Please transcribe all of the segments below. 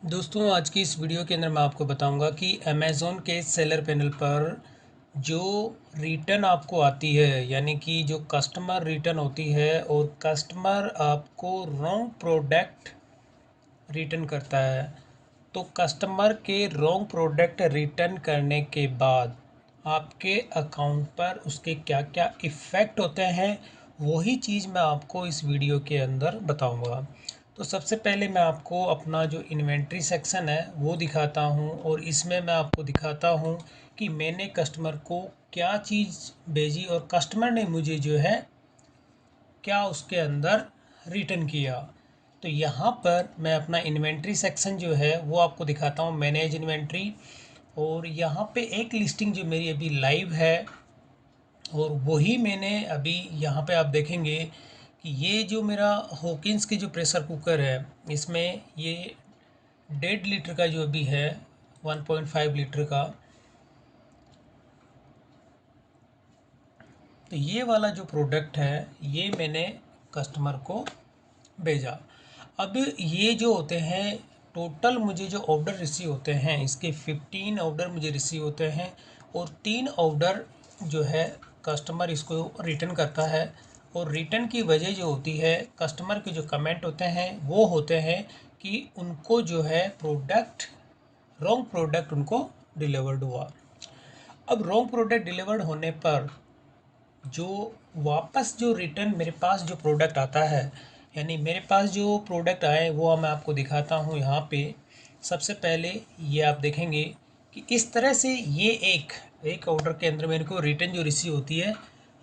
दोस्तों आज की इस वीडियो के अंदर मैं आपको बताऊंगा कि अमेज़ॉन के सेलर पैनल पर जो रिटर्न आपको आती है यानी कि जो कस्टमर रिटर्न होती है और कस्टमर आपको रॉन्ग प्रोडक्ट रिटर्न करता है। तो कस्टमर के रॉन्ग प्रोडक्ट रिटर्न करने के बाद आपके अकाउंट पर उसके क्या क्या इफ़ेक्ट होते हैं, वही चीज़ मैं आपको इस वीडियो के अंदर बताऊंगा। तो सबसे पहले मैं आपको अपना जो इन्वेंट्री सेक्शन है वो दिखाता हूँ और इसमें मैं आपको दिखाता हूँ कि मैंने कस्टमर को क्या चीज़ भेजी और कस्टमर ने मुझे जो है क्या उसके अंदर रिटर्न किया। तो यहाँ पर मैं अपना इन्वेंट्री सेक्शन जो है वो आपको दिखाता हूँ, मैनेज इन्वेंट्री। और यहाँ पे एक लिस्टिंग जो मेरी अभी लाइव है और वही मैंने अभी यहाँ पे आप देखेंगे कि ये जो मेरा हॉकिंस के जो प्रेशर कुकर है इसमें ये 1.5 लीटर का जो अभी है 1.5 लीटर का, तो ये वाला जो प्रोडक्ट है ये मैंने कस्टमर को भेजा। अब ये जो होते हैं टोटल मुझे जो ऑर्डर रिसीव होते हैं इसके 15 ऑर्डर मुझे रिसीव होते हैं और 3 ऑर्डर जो है कस्टमर इसको रिटर्न करता है। और रिटर्न की वजह जो होती है कस्टमर के जो कमेंट होते हैं वो होते हैं कि उनको जो है प्रोडक्ट रॉन्ग प्रोडक्ट उनको डिलीवर्ड हुआ। अब रॉन्ग प्रोडक्ट डिलीवर्ड होने पर जो वापस जो रिटर्न मेरे पास जो प्रोडक्ट आता है यानी मेरे पास जो प्रोडक्ट आए वो मैं आपको दिखाता हूँ यहाँ पे। सबसे पहले ये आप देखेंगे कि इस तरह से ये एक ऑर्डर के अंदर मेरे को रिटर्न जो रिसीव होती है,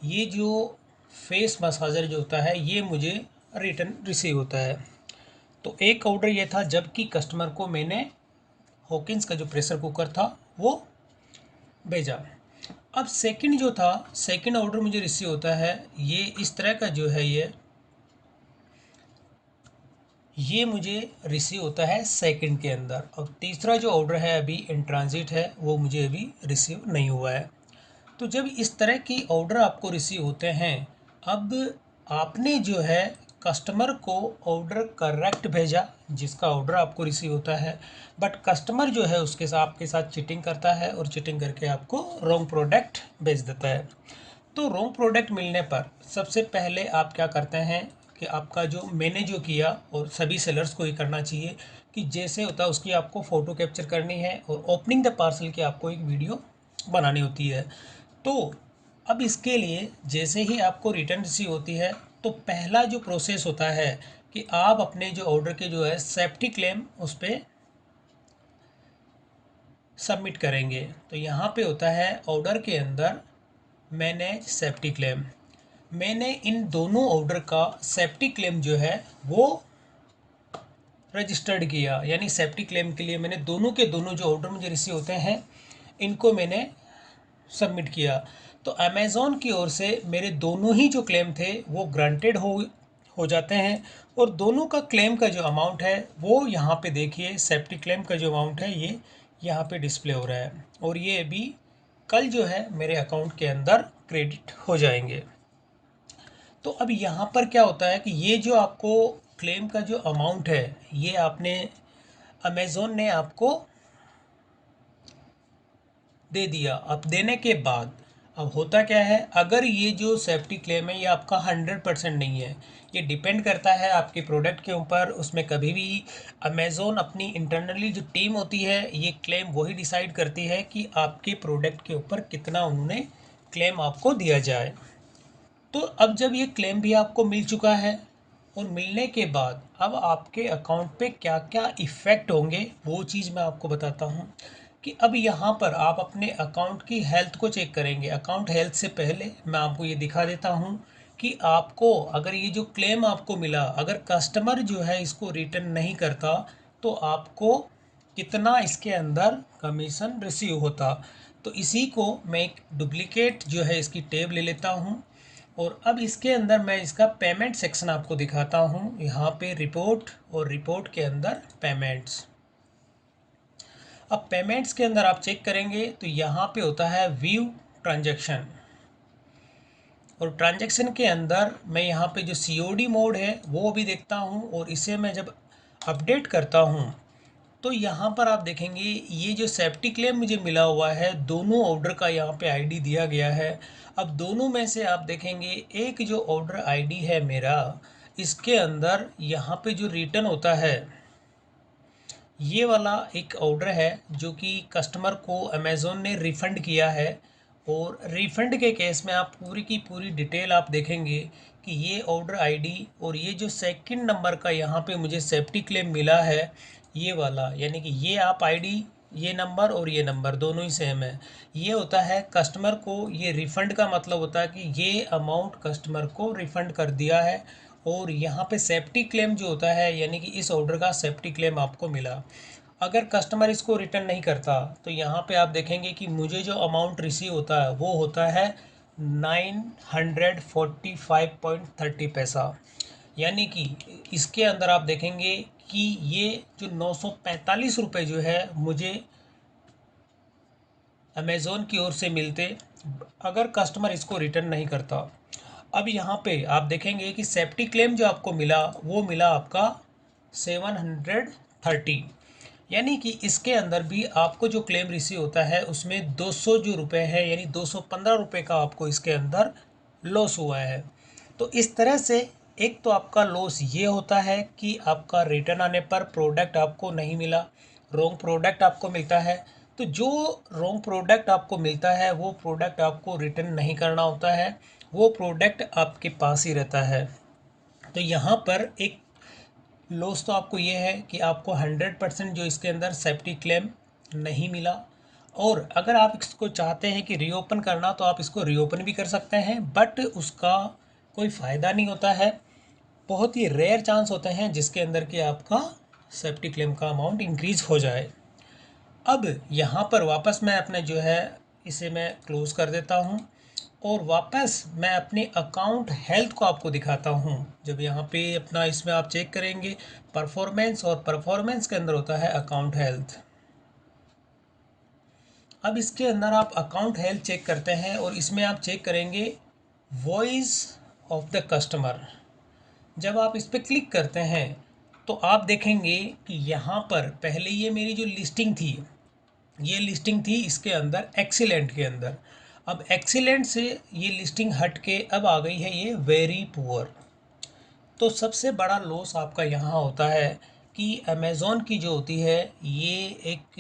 ये जो फेस मसाजर जो होता है ये मुझे रिटर्न रिसीव होता है। तो एक ऑर्डर ये था जबकि कस्टमर को मैंने हॉकिंस का जो प्रेशर कुकर था वो भेजा। अब सेकंड जो था, सेकंड ऑर्डर मुझे रिसीव होता है ये इस तरह का जो है ये मुझे रिसीव होता है सेकंड के अंदर। और तीसरा जो ऑर्डर है अभी इन ट्रांजिट है वो मुझे अभी रिसीव नहीं हुआ है। तो जब इस तरह की ऑर्डर आपको रिसीव होते हैं, अब आपने जो है कस्टमर को ऑर्डर करेक्ट भेजा जिसका ऑर्डर आपको रिसीव होता है, बट कस्टमर जो है उसके साथ आपके साथ चीटिंग करता है और चीटिंग करके आपको रॉन्ग प्रोडक्ट भेज देता है। तो रॉन्ग प्रोडक्ट मिलने पर सबसे पहले आप क्या करते हैं कि आपका जो मैंने जो किया और सभी सेलर्स को ये करना चाहिए कि जैसे होता है उसकी आपको फ़ोटो कैप्चर करनी है और ओपनिंग द पार्सल की आपको एक वीडियो बनानी होती है। तो अब इसके लिए जैसे ही आपको रिटर्न रिसीव होती है तो पहला जो प्रोसेस होता है कि आप अपने जो ऑर्डर के जो है सेफ्टी क्लेम उस पर सबमिट करेंगे। तो यहाँ पे होता है ऑर्डर के अंदर मैनेज सेफ्टी क्लेम। मैंने इन दोनों ऑर्डर का सेफ्टी क्लेम जो है वो रजिस्टर्ड किया, यानी सेफ्टी क्लेम के लिए मैंने दोनों के दोनों जो ऑर्डर मुझे रिसीव होते हैं इनको मैंने सबमिट किया। तो अमेज़ॉन की ओर से मेरे दोनों ही जो क्लेम थे वो ग्रांटेड हो जाते हैं और दोनों का क्लेम का जो अमाउंट है वो यहाँ पे देखिए सेफ्टी क्लेम का जो अमाउंट है ये यहाँ पे डिस्प्ले हो रहा है और ये अभी कल जो है मेरे अकाउंट के अंदर क्रेडिट हो जाएंगे। तो अब यहाँ पर क्या होता है कि ये जो आपको क्लेम का जो अमाउंट है ये आपने अमेज़ॉन ने आपको दे दिया। अब देने के बाद अब होता क्या है, अगर ये जो सेफ्टी क्लेम है ये आपका 100% नहीं है, ये डिपेंड करता है आपके प्रोडक्ट के ऊपर। उसमें कभी भी अमेज़ॉन अपनी इंटरनली जो टीम होती है ये क्लेम वही डिसाइड करती है कि आपके प्रोडक्ट के ऊपर कितना उन्होंने क्लेम आपको दिया जाए। तो अब जब ये क्लेम भी आपको मिल चुका है और मिलने के बाद अब आपके अकाउंट पे क्या क्या इफ़ेक्ट होंगे वो चीज़ मैं आपको बताता हूँ कि अब यहाँ पर आप अपने अकाउंट की हेल्थ को चेक करेंगे। अकाउंट हेल्थ से पहले मैं आपको ये दिखा देता हूँ कि आपको अगर ये जो क्लेम आपको मिला अगर कस्टमर जो है इसको रिटर्न नहीं करता तो आपको कितना इसके अंदर कमीशन रिसीव होता। तो इसी को मैं एक डुप्लीकेट जो है इसकी टेब ले लेता हूँ और अब इसके अंदर मैं इसका पेमेंट सेक्शन आपको दिखाता हूँ। यहाँ पे रिपोर्ट और रिपोर्ट के अंदर पेमेंट्स। अब पेमेंट्स के अंदर आप चेक करेंगे तो यहाँ पे होता है व्यू ट्रांजैक्शन और ट्रांजैक्शन के अंदर मैं यहाँ पे जो सीओडी मोड है वो भी देखता हूँ और इसे मैं जब अपडेट करता हूँ तो यहाँ पर आप देखेंगे ये जो सेफ्टी क्लेम मुझे मिला हुआ है, दोनों ऑर्डर का यहाँ पे आईडी दिया गया है। अब दोनों में से आप देखेंगे एक जो ऑर्डर आईडी है मेरा, इसके अंदर यहाँ पे जो रिटर्न होता है, ये वाला एक ऑर्डर है जो कि कस्टमर को अमेज़ोन ने रिफ़ंड किया है। और रिफ़ंड के केस में आप पूरी की पूरी डिटेल आप देखेंगे कि ये ऑर्डर आईडी और ये जो सेकंड नंबर का यहाँ पे मुझे सेफ्टी क्लेम मिला है, ये वाला, यानी कि ये आप आईडी, ये नंबर और ये नंबर दोनों ही सेम है। ये होता है कस्टमर को, ये रिफ़ंड का मतलब होता है कि ये अमाउंट कस्टमर को रिफ़ंड कर दिया है। और यहाँ पे सेफ्टी क्लेम जो होता है, यानी कि इस ऑर्डर का सेफ्टी क्लेम आपको मिला। अगर कस्टमर इसको रिटर्न नहीं करता तो यहाँ पे आप देखेंगे कि मुझे जो अमाउंट रिसीव होता है वो होता है 945.30 पैसा। यानी कि इसके अंदर आप देखेंगे कि ये जो 945 रुपये जो है मुझे अमेज़ोन की ओर से मिलते अगर कस्टमर इसको रिटर्न नहीं करता। अब यहाँ पे आप देखेंगे कि सेफ्टी क्लेम जो आपको मिला वो मिला आपका 730, यानी कि इसके अंदर भी आपको जो क्लेम रिसीव होता है उसमें 200 जो रुपए है, यानी 215 रुपये का आपको इसके अंदर लॉस हुआ है। तो इस तरह से एक तो आपका लॉस ये होता है कि आपका रिटर्न आने पर प्रोडक्ट आपको नहीं मिला, रॉन्ग प्रोडक्ट आपको मिलता है। तो जो रॉन्ग प्रोडक्ट आपको मिलता है वो प्रोडक्ट आपको रिटर्न नहीं करना होता है, वो प्रोडक्ट आपके पास ही रहता है। तो यहाँ पर एक लॉस तो आपको ये है कि आपको 100% जो इसके अंदर सेफ्टी क्लेम नहीं मिला। और अगर आप इसको चाहते हैं कि रीओपन करना तो आप इसको रीओपन भी कर सकते हैं, बट उसका कोई फ़ायदा नहीं होता है। बहुत ही रेयर चांस होते हैं जिसके अंदर कि आपका सेफ्टी क्लेम का अमाउंट इंक्रीज़ हो जाए। अब यहाँ पर वापस मैं अपने जो है इसे मैं क्लोज़ कर देता हूँ और वापस मैं अपने अकाउंट हेल्थ को आपको दिखाता हूँ। जब यहाँ पे अपना इसमें आप चेक करेंगे परफॉर्मेंस, और परफॉर्मेंस के अंदर होता है अकाउंट हेल्थ। अब इसके अंदर आप अकाउंट हेल्थ चेक करते हैं और इसमें आप चेक करेंगे वॉइस ऑफ द कस्टमर। जब आप इस पर क्लिक करते हैं तो आप देखेंगे कि यहाँ पर पहले ये मेरी जो लिस्टिंग थी, ये लिस्टिंग थी इसके अंदर एक्सीलेंट के अंदर। अब एक्सीलेंट से ये लिस्टिंग हट के अब आ गई है ये वेरी पुअर। तो सबसे बड़ा लॉस आपका यहाँ होता है कि अमेज़ॉन की जो होती है ये एक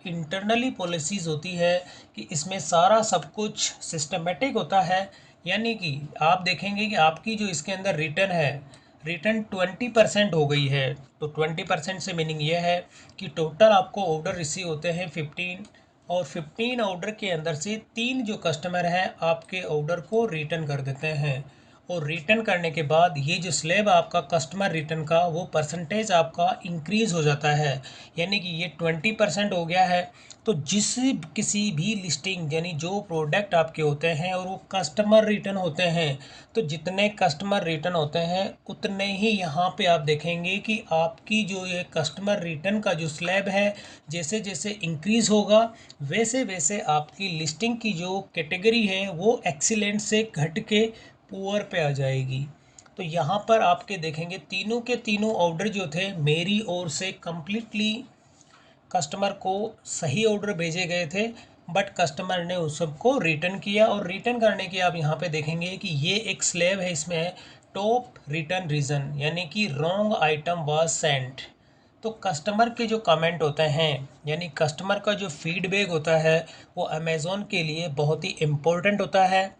इंटरनली पॉलिसीज़ होती है कि इसमें सारा सब कुछ सिस्टमेटिक होता है। यानी कि आप देखेंगे कि आपकी जो इसके अंदर रिटर्न है, रिटर्न 20% हो गई है। तो 20% से मीनिंग ये है कि टोटल आपको ऑर्डर रिसीव होते हैं 15, और 15 ऑर्डर के अंदर से 3 जो कस्टमर हैं आपके ऑर्डर को रिटर्न कर देते हैं। और रिटर्न करने के बाद ये जो स्लैब आपका कस्टमर रिटर्न का वो परसेंटेज आपका इंक्रीज़ हो जाता है, यानी कि ये 20% हो गया है। तो जिस किसी भी लिस्टिंग, यानी जो प्रोडक्ट आपके होते हैं और वो कस्टमर रिटर्न होते हैं, तो जितने कस्टमर रिटर्न होते हैं उतने ही यहाँ पे आप देखेंगे कि आपकी जो ये कस्टमर रिटर्न का जो स्लैब है जैसे जैसे इंक्रीज़ होगा वैसे वैसे आपकी लिस्टिंग की जो कैटेगरी है वो एक्सीलेंट से घट के पुअर पे आ जाएगी। तो यहाँ पर आपके देखेंगे तीनों के तीनों ऑर्डर जो थे मेरी ओर से कंप्लीटली कस्टमर को सही ऑर्डर भेजे गए थे, बट कस्टमर ने उस सबको रिटर्न किया। और रिटर्न करने के आप यहाँ पे देखेंगे कि ये एक स्लैब है, इसमें है टॉप रिटर्न रीज़न, यानी कि रॉन्ग आइटम वाज सेंट। तो कस्टमर के जो कमेंट होते हैं, यानी कस्टमर का जो फीडबैक होता है वो अमेज़ॉन के लिए बहुत ही इम्पोर्टेंट होता है।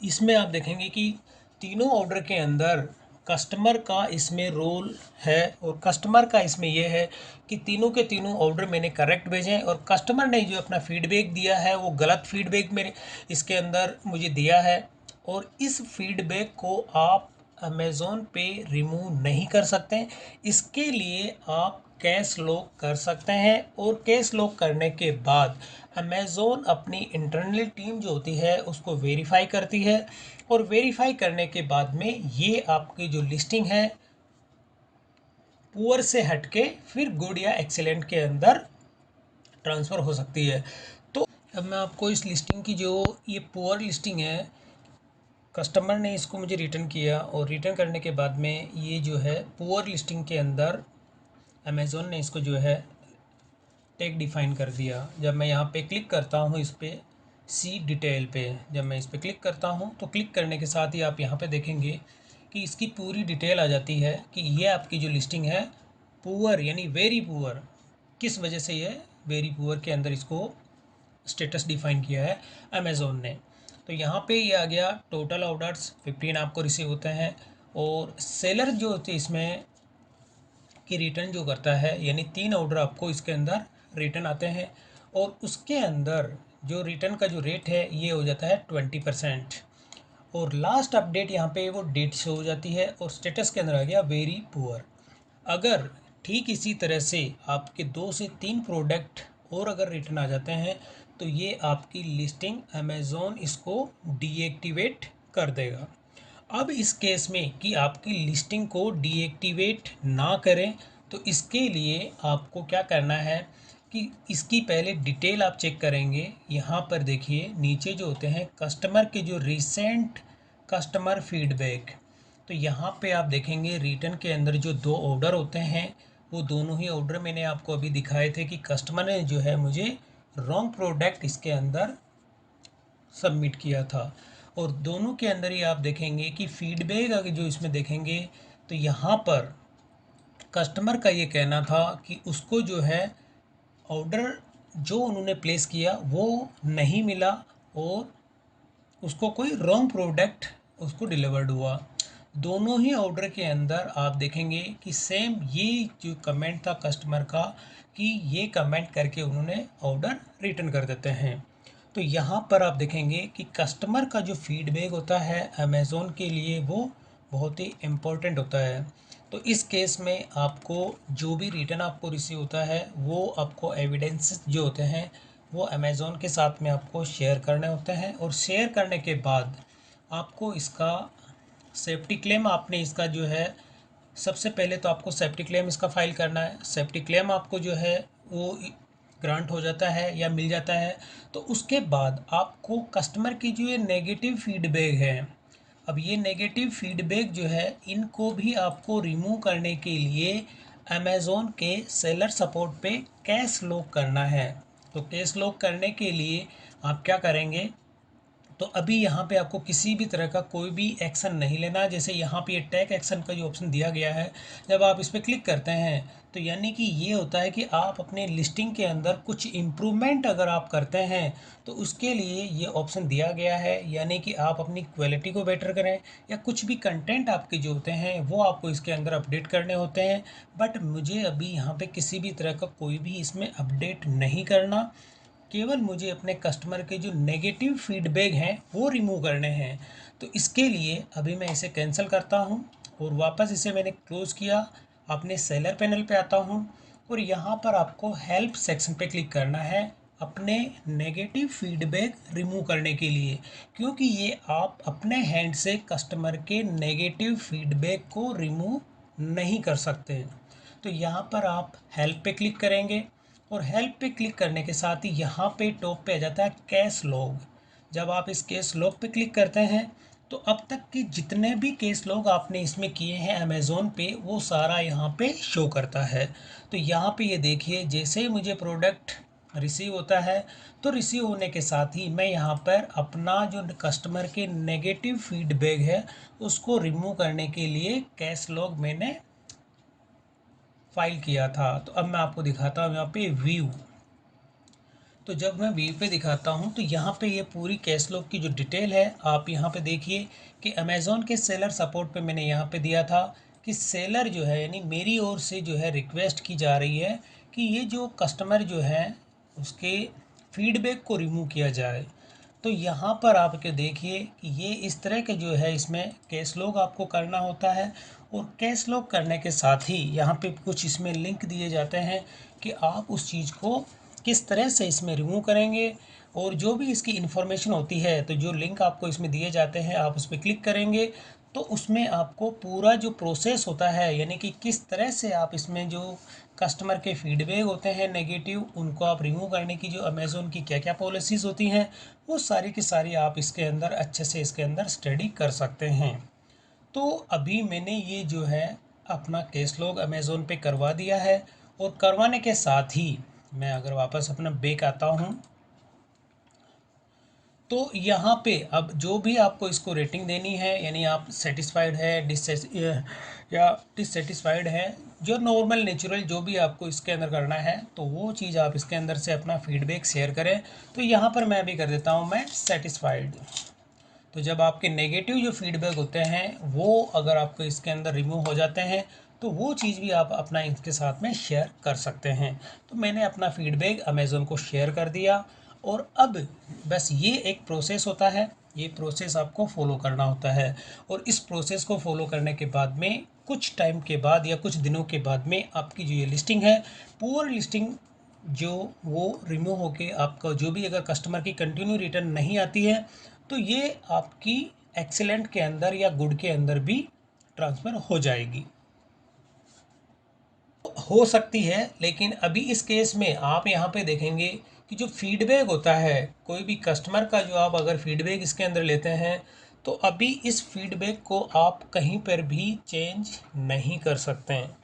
इसमें आप देखेंगे कि तीनों ऑर्डर के अंदर कस्टमर का इसमें रोल है, और कस्टमर का इसमें यह है कि तीनों के तीनों ऑर्डर मैंने करेक्ट भेजे हैं, और कस्टमर ने जो अपना फीडबैक दिया है वो गलत फीडबैक मेरे इसके अंदर मुझे दिया है। और इस फीडबैक को आप अमेज़ॉन पे रिमूव नहीं कर सकते। इसके लिए आप कैश लॉक कर सकते हैं, और कैश लॉक करने के बाद अमेज़ॉन अपनी इंटरनल टीम जो होती है उसको वेरीफाई करती है, और वेरीफाई करने के बाद में ये आपकी जो लिस्टिंग है पुअर से हट के फिर गुड या एक्सीलेंट के अंदर ट्रांसफ़र हो सकती है। तो अब मैं आपको इस लिस्टिंग की जो ये पुअर लिस्टिंग है, कस्टमर ने इसको मुझे रिटर्न किया, और रिटर्न करने के बाद में ये जो है पुअर लिस्टिंग के अंदर अमेज़ॉन ने इसको जो है टैग डिफ़ाइन कर दिया। जब मैं यहाँ पे क्लिक करता हूँ इस पे सी डिटेल पे, जब मैं इस पे क्लिक करता हूँ तो क्लिक करने के साथ ही आप यहाँ पे देखेंगे कि इसकी पूरी डिटेल आ जाती है कि ये आपकी जो लिस्टिंग है पुअर यानी वेरी पुअर, किस वजह से ये वेरी पुअर के अंदर इसको स्टेटस डिफाइन किया है अमेज़ोन ने। तो यहाँ पे ये आ गया टोटल ऑर्डर्स 15 आपको रिसीव होते हैं, और सेलर जो होते हैं इसमें कि रिटर्न जो करता है यानी 3 ऑर्डर आपको इसके अंदर रिटर्न आते हैं, और उसके अंदर जो रिटर्न का जो रेट है ये हो जाता है 20%। और लास्ट अपडेट यहाँ पे वो डेट शो हो जाती है, और स्टेटस के अंदर आ गया वेरी पुअर। अगर ठीक इसी तरह से आपके 2 से 3 प्रोडक्ट और अगर रिटर्न आ जाते हैं तो ये आपकी लिस्टिंग अमेज़ॉन इसको डीएक्टिवेट कर देगा। अब इस केस में कि आपकी लिस्टिंग को डीएक्टिवेट ना करें तो इसके लिए आपको क्या करना है कि इसकी पहले डिटेल आप चेक करेंगे। यहाँ पर देखिए नीचे जो होते हैं कस्टमर के जो रिसेंट कस्टमर फीडबैक, तो यहाँ पे आप देखेंगे रिटर्न के अंदर जो 2 ऑर्डर होते हैं वो दोनों ही ऑर्डर मैंने आपको अभी दिखाए थे कि कस्टमर ने जो है मुझे रॉन्ग प्रोडक्ट इसके अंदर सबमिट किया था। और दोनों के अंदर ही आप देखेंगे कि फीडबैक अगर जो इसमें देखेंगे तो यहाँ पर कस्टमर का ये कहना था कि उसको जो है ऑर्डर जो उन्होंने प्लेस किया वो नहीं मिला, और उसको कोई रॉन्ग प्रोडक्ट उसको डिलीवर्ड हुआ। दोनों ही ऑर्डर के अंदर आप देखेंगे कि सेम ये जो कमेंट था कस्टमर का कि ये कमेंट करके उन्होंने ऑर्डर रिटर्न कर देते हैं। तो यहाँ पर आप देखेंगे कि कस्टमर का जो फीडबैक होता है अमेज़ॉन के लिए वो बहुत ही इम्पोर्टेंट होता है। तो इस केस में आपको जो भी रिटर्न आपको रिसीव होता है वो आपको एविडेंसेस जो होते हैं वो अमेज़ॉन के साथ में आपको शेयर करने होते हैं, और शेयर करने के बाद आपको इसका सेफ्टी क्लेम आपने इसका जो है सबसे पहले तो आपको सेफ्टी क्लेम इसका फाइल करना है। सेफ्टी क्लेम आपको जो है वो ग्रांट हो जाता है या मिल जाता है, तो उसके बाद आपको कस्टमर की जो ये नेगेटिव फीडबैक है, अब ये नेगेटिव फीडबैक जो है इनको भी आपको रिमूव करने के लिए अमेज़ॉन के सेलर सपोर्ट पे केस लॉग करना है। तो केस लॉग करने के लिए आप क्या करेंगे, तो अभी यहाँ पे आपको किसी भी तरह का कोई भी एक्शन नहीं लेना है। जैसे यहाँ पे ये टेक एक्शन का जो ऑप्शन दिया गया है, जब आप इस पर क्लिक करते हैं तो यानी कि ये होता है कि आप अपने लिस्टिंग के अंदर कुछ इम्प्रूवमेंट अगर आप करते हैं तो उसके लिए ये ऑप्शन दिया गया है, यानी कि आप अपनी क्वालिटी को बेटर करें या कुछ भी कंटेंट आपके जो होते हैं वो आपको इसके अंदर अपडेट करने होते हैं। बट मुझे अभी यहाँ पे किसी भी तरह का कोई भी इसमें अपडेट नहीं करना, केवल मुझे अपने कस्टमर के जो नेगेटिव फीडबैक हैं वो रिमूव करने हैं। तो इसके लिए अभी मैं इसे कैंसिल करता हूँ और वापस इसे मैंने क्लोज़ किया। अपने सेलर पैनल पे आता हूँ और यहाँ पर आपको हेल्प सेक्शन पे क्लिक करना है अपने नेगेटिव फीडबैक रिमूव करने के लिए, क्योंकि ये आप अपने हैंड से कस्टमर के नेगेटिव फीडबैक को रिमूव नहीं कर सकते। तो यहाँ पर आप हेल्प पे क्लिक करेंगे, और हेल्प पे क्लिक करने के साथ ही यहाँ पे टॉप पे आ जाता है केस लॉग। जब आप इस केस लॉग पे क्लिक करते हैं तो अब तक के जितने भी केस लॉग आपने इसमें किए हैं अमेज़ोन पे वो सारा यहाँ पे शो करता है। तो यहाँ पे ये देखिए जैसे ही मुझे प्रोडक्ट रिसीव होता है तो रिसीव होने के साथ ही मैं यहाँ पर अपना जो कस्टमर के नेगेटिव फीडबैक है उसको रिमूव करने के लिए केस लॉग मैंने फाइल किया था। तो अब मैं आपको दिखाता हूँ यहाँ पे व्यू। तो जब मैं व्यू पे दिखाता हूँ तो यहाँ पे ये पूरी कैश लॉग की जो डिटेल है आप यहाँ पे देखिए कि अमेज़ॉन के सेलर सपोर्ट पे मैंने यहाँ पे दिया था कि सेलर जो है यानी मेरी ओर से जो है रिक्वेस्ट की जा रही है कि ये जो कस्टमर जो है उसके फीडबैक को रिमूव किया जाए। तो यहाँ पर आपके देखिए कि ये इस तरह के जो है इसमें कैश लॉग आपको करना होता है, और कैश लॉग करने के साथ ही यहाँ पे कुछ इसमें लिंक दिए जाते हैं कि आप उस चीज़ को किस तरह से इसमें रिमूव करेंगे। और जो भी इसकी इन्फॉर्मेशन होती है तो जो लिंक आपको इसमें दिए जाते हैं आप उस पर क्लिक करेंगे तो उसमें आपको पूरा जो प्रोसेस होता है यानी कि किस तरह से आप इसमें जो कस्टमर के फीडबैक होते हैं नेगेटिव उनको आप रिमूव करने की जो अमेज़ॉन की क्या क्या पॉलिसीज़ होती हैं वो सारी की सारी आप इसके अंदर अच्छे से इसके अंदर स्टडी कर सकते हैं। तो अभी मैंने ये जो है अपना केस लॉग अमेज़ॉन पे करवा दिया है, और करवाने के साथ ही मैं अगर वापस अपना बैक आता हूँ तो यहाँ पे अब जो भी आपको इसको रेटिंग देनी है, यानी आप सेटिस्फाइड है या डिससेटिस्फाइड है, जो नॉर्मल नेचुरल जो भी आपको इसके अंदर करना है, तो वो चीज़ आप इसके अंदर से अपना फीडबैक शेयर करें। तो यहाँ पर मैं अभी कर देता हूँ मैं सेटिस्फाइड। तो जब आपके नेगेटिव जो फीडबैक होते हैं वो अगर आपको इसके अंदर रिमूव हो जाते हैं तो वो चीज़ भी आप अपना इसके साथ में शेयर कर सकते हैं। तो मैंने अपना फीडबैक अमेज़ोन को शेयर कर दिया और अब बस ये एक प्रोसेस होता है, ये प्रोसेस आपको फॉलो करना होता है। और इस प्रोसेस को फॉलो करने के बाद में कुछ टाइम के बाद या कुछ दिनों के बाद में आपकी जो ये लिस्टिंग है, पुअर लिस्टिंग जो वो रिमूव होके आपका जो भी अगर कस्टमर की कंटिन्यू रिटर्न नहीं आती है तो ये आपकी एक्सीलेंट के अंदर या गुड के अंदर भी ट्रांसफ़र हो जाएगी, हो सकती है। लेकिन अभी इस केस में आप यहाँ पे देखेंगे कि जो फीडबैक होता है कोई भी कस्टमर का, जो आप अगर फीडबैक इसके अंदर लेते हैं तो अभी इस फीडबैक को आप कहीं पर भी चेंज नहीं कर सकते हैं।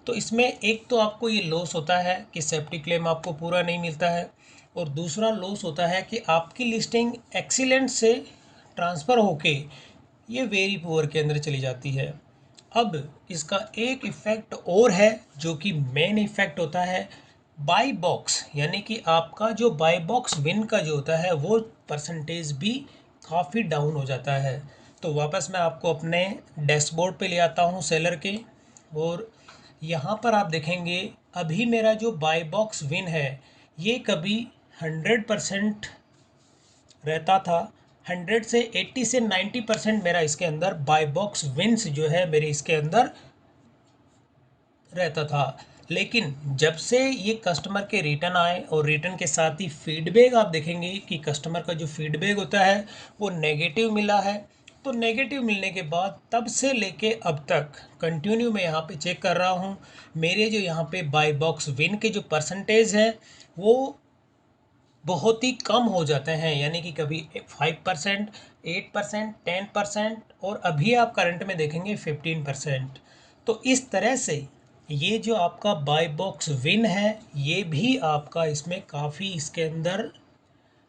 तो इसमें एक तो आपको ये लॉस होता है कि सेफ्टी क्लेम आपको पूरा नहीं मिलता है, और दूसरा लॉस होता है कि आपकी लिस्टिंग एक्सीलेंट से ट्रांसफ़र होके ये वेरी पुअर के अंदर चली जाती है। अब इसका एक इफ़ेक्ट और है जो कि मेन इफ़ेक्ट होता है बाई बॉक्स, यानी कि आपका जो बाई बॉक्स विन का जो होता है वो परसेंटेज भी काफ़ी डाउन हो जाता है। तो वापस मैं आपको अपने डैशबोर्ड पे ले आता हूँ सेलर के, और यहाँ पर आप देखेंगे अभी मेरा जो बाई बॉक्स विन है ये कभी 100% रहता था। 100 से 80 से 90% मेरा इसके अंदर बाय बॉक्स विंस जो है मेरे इसके अंदर रहता था। लेकिन जब से ये कस्टमर के रिटर्न आए और रिटर्न के साथ ही फीडबैक आप देखेंगे कि कस्टमर का जो फीडबैक होता है वो नेगेटिव मिला है। तो नेगेटिव मिलने के बाद तब से लेके अब तक कंटिन्यू मैं यहाँ पे चेक कर रहा हूँ, मेरे जो यहाँ पे बाय बॉक्स विन के जो परसेंटेज है वो बहुत ही कम हो जाते हैं, यानी कि कभी 5%, 8%, 10%, और अभी आप करंट में देखेंगे 15%। तो इस तरह से ये जो आपका बाय बॉक्स विन है ये भी आपका इसमें काफ़ी इसके अंदर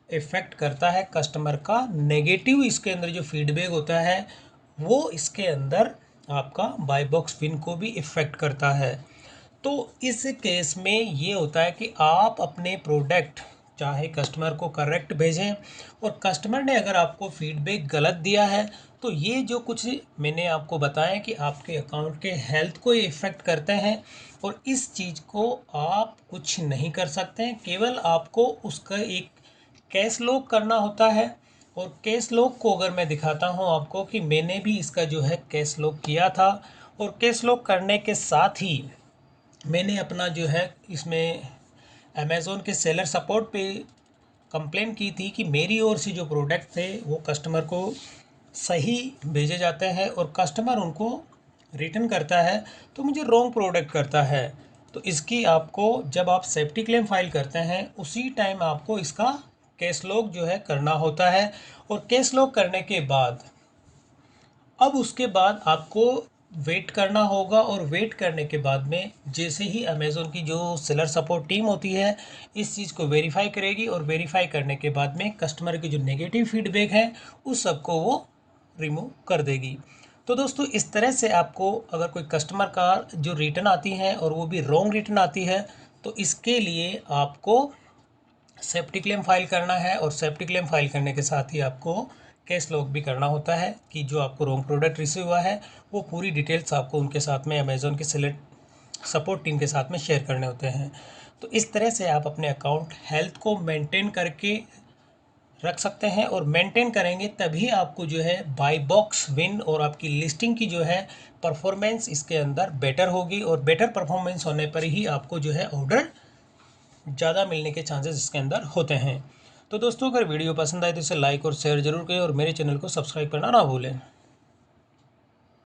इफ़ेक्ट करता है। कस्टमर का नेगेटिव इसके अंदर जो फीडबैक होता है वो इसके अंदर आपका बाय बॉक्स विन को भी इफ़ेक्ट करता है। तो इस केस में ये होता है कि आप अपने प्रोडक्ट चाहे कस्टमर को करेक्ट भेजें, और कस्टमर ने अगर आपको फीडबैक गलत दिया है तो ये जो कुछ मैंने आपको बताया कि आपके अकाउंट के हेल्थ को ये इफ़ेक्ट करते हैं, और इस चीज़ को आप कुछ नहीं कर सकते हैं। केवल आपको उसका एक कैश लॉक करना होता है। और कैश लॉक को अगर मैं दिखाता हूँ आपको कि मैंने भी इसका जो है कैश लॉक किया था, और कैश लॉक करने के साथ ही मैंने अपना जो है इसमें अमेज़ोन के सेलर सपोर्ट पे कंप्लेन की थी कि मेरी ओर से जो प्रोडक्ट थे वो कस्टमर को सही भेजे जाते हैं और कस्टमर उनको रिटर्न करता है तो मुझे रॉन्ग प्रोडक्ट करता है। तो इसकी आपको जब आप सेफ्टी क्लेम फाइल करते हैं उसी टाइम आपको इसका केस लॉक जो है करना होता है। और केस लॉक करने के बाद अब उसके बाद आपको वेट करना होगा, और वेट करने के बाद में जैसे ही अमेज़ोन की जो सेलर सपोर्ट टीम होती है इस चीज़ को वेरीफाई करेगी, और वेरीफाई करने के बाद में कस्टमर की जो नेगेटिव फीडबैक है उस सब को वो रिमूव कर देगी। तो दोस्तों इस तरह से आपको अगर कोई कस्टमर का जो रिटर्न आती है और वो भी रॉन्ग रिटर्न आती है तो इसके लिए आपको सेफ्टी क्लेम फाइल करना है, और सेफ्टी क्लेम फाइल करने के साथ ही आपको केस लॉक भी करना होता है कि जो आपको रॉन्ग प्रोडक्ट रिसीव हुआ है वो पूरी डिटेल्स आपको उनके साथ में अमेज़ोन के सेलेक्ट सपोर्ट टीम के साथ में शेयर करने होते हैं। तो इस तरह से आप अपने अकाउंट हेल्थ को मेंटेन करके रख सकते हैं, और मेंटेन करेंगे तभी आपको जो है बाय बॉक्स विन और आपकी लिस्टिंग की जो है परफॉर्मेंस इसके अंदर बेटर होगी, और बेटर परफॉर्मेंस होने पर ही आपको जो है ऑर्डर ज़्यादा मिलने के चांसेस इसके अंदर होते हैं। तो दोस्तों अगर वीडियो पसंद आए तो इसे लाइक और शेयर ज़रूर करें, और मेरे चैनल को सब्सक्राइब करना ना भूलें।